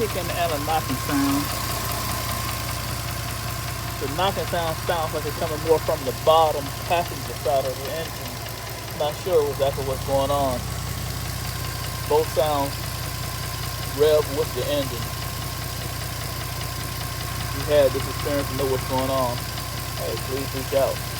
kicking and a knocking sound. The knocking sound sounds like it's coming more from the bottom passenger side of the engine. Not sure exactly what's going on. Both sounds rev with the engine. If you had this experience and know what's going on, hey, please reach out.